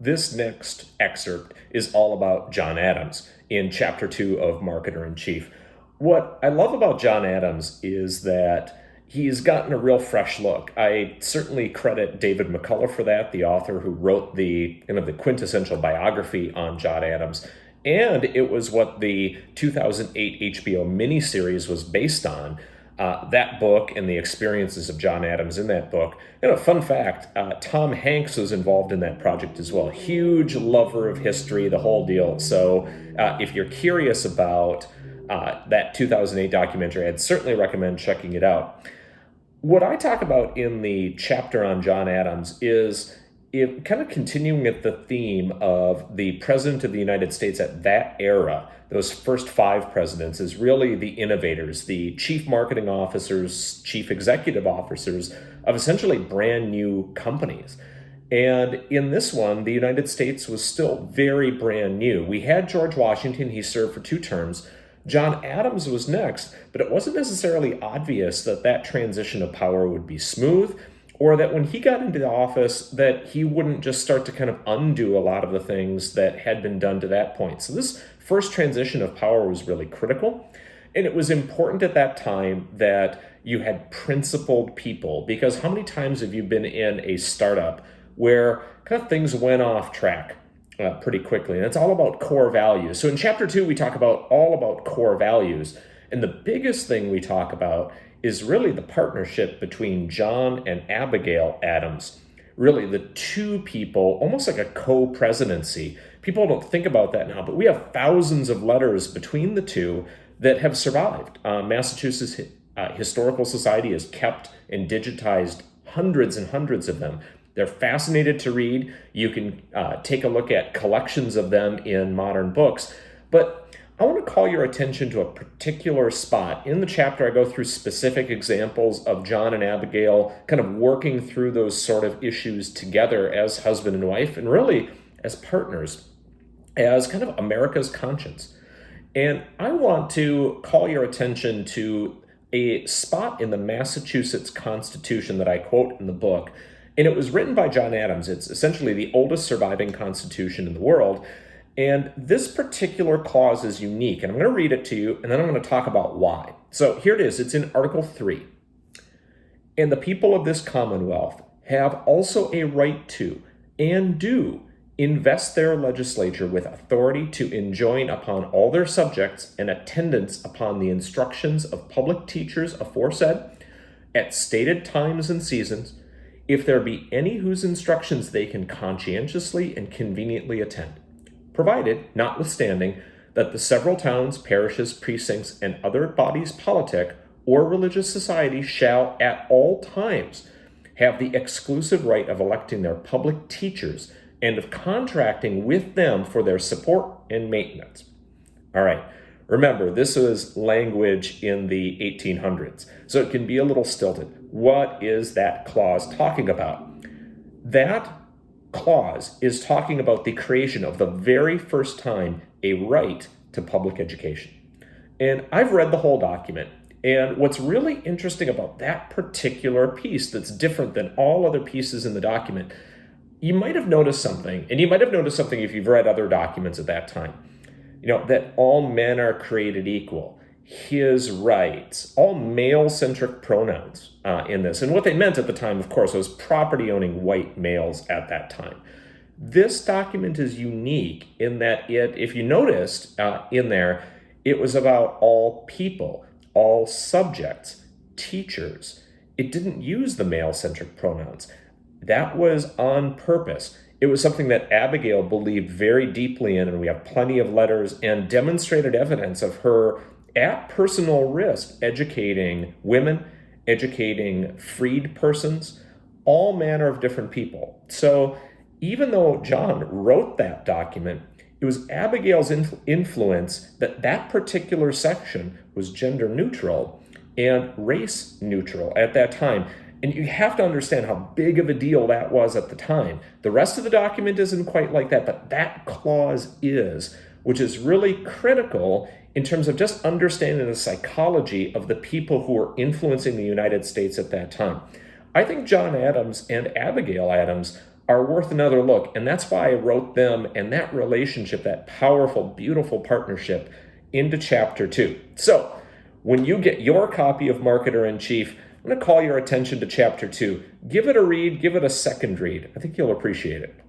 This next excerpt is all about John Adams in Chapter 2 of Marketer in Chief. What I love about John Adams is that he's gotten a real fresh look. I certainly credit David McCullough for that, the author who wrote the quintessential biography on John Adams. And it was what the 2008 HBO miniseries was based on. That book and the experiences of John Adams in that book. And a fun fact, Tom Hanks was involved in that project as well. Huge lover of history, the whole deal. So if you're curious about that 2008 documentary, I'd certainly recommend checking it out. What I talk about in the chapter on John Adams is kind of continuing at the theme of the President of the United States at that era. Those first 5 presidents is really the innovators, the chief marketing officers, chief executive officers of essentially brand new companies. And in this one, the United States was still very brand new. We had George Washington, he served for 2 terms. John Adams was next, but it wasn't necessarily obvious that that transition of power would be smooth, or that when he got into the office that he wouldn't just start to kind of undo a lot of the things that had been done to that point. So this first transition of power was really critical. And it was important at that time that you had principled people, because how many times have you been in a startup where kind of things went off track pretty quickly? And it's all about core values. So in chapter 2, we talk all about core values. And the biggest thing we talk about is really the partnership between John and Abigail Adams. Really, the 2 people, almost like a co-presidency. People don't think about that now, but we have thousands of letters between the 2 that have survived. Massachusetts Historical Society has kept and digitized hundreds and hundreds of them. They're fascinating to read. You can take a look at collections of them in modern books. But I want to call your attention to a particular spot. In the chapter, I go through specific examples of John and Abigail kind of working through those sort of issues together as husband and wife, and really as partners, as kind of America's conscience. And I want to call your attention to a spot in the Massachusetts Constitution that I quote in the book. And it was written by John Adams. It's essentially the oldest surviving constitution in the world. And this particular clause is unique, and I'm going to read it to you, and then I'm going to talk about why. So here it is. It's in Article 3. And the people of this Commonwealth have also a right to, and do, invest their legislature with authority to enjoin upon all their subjects an attendance upon the instructions of public teachers aforesaid, at stated times and seasons, if there be any whose instructions they can conscientiously and conveniently attend, provided, notwithstanding, that the several towns, parishes, precincts, and other bodies politic or religious society shall at all times have the exclusive right of electing their public teachers and of contracting with them for their support and maintenance. All right, remember, this was language in the 1800s, so it can be a little stilted. What is that clause talking about? That clause is talking about the creation of the very first time a right to public education. And I've read the whole document. And what's really interesting about that particular piece that's different than all other pieces in the document, you might have noticed something, and you might have noticed something if you've read other documents at that time, that all men are created equal, his rights, all male-centric pronouns in this. And what they meant at the time, of course, was property-owning white males at that time. This document is unique in that if you noticed in there, it was about all people, all subjects, teachers. It didn't use the male-centric pronouns. That was on purpose. It was something that Abigail believed very deeply in, and we have plenty of letters and demonstrated evidence of her at personal risk educating women, educating freed persons, all manner of different people. So even though John wrote that document, it was Abigail's influence that particular section was gender neutral and race neutral at that time. And you have to understand how big of a deal that was at the time. The rest of the document isn't quite like that, but that clause is, which is really critical in terms of just understanding the psychology of the people who were influencing the United States at that time. I think John Adams and Abigail Adams are worth another look. And that's why I wrote them and that relationship, that powerful, beautiful partnership, into chapter 2. So when you get your copy of Marketer in Chief, I'm going to call your attention to chapter 2. Give it a read, give it a second read. I think you'll appreciate it.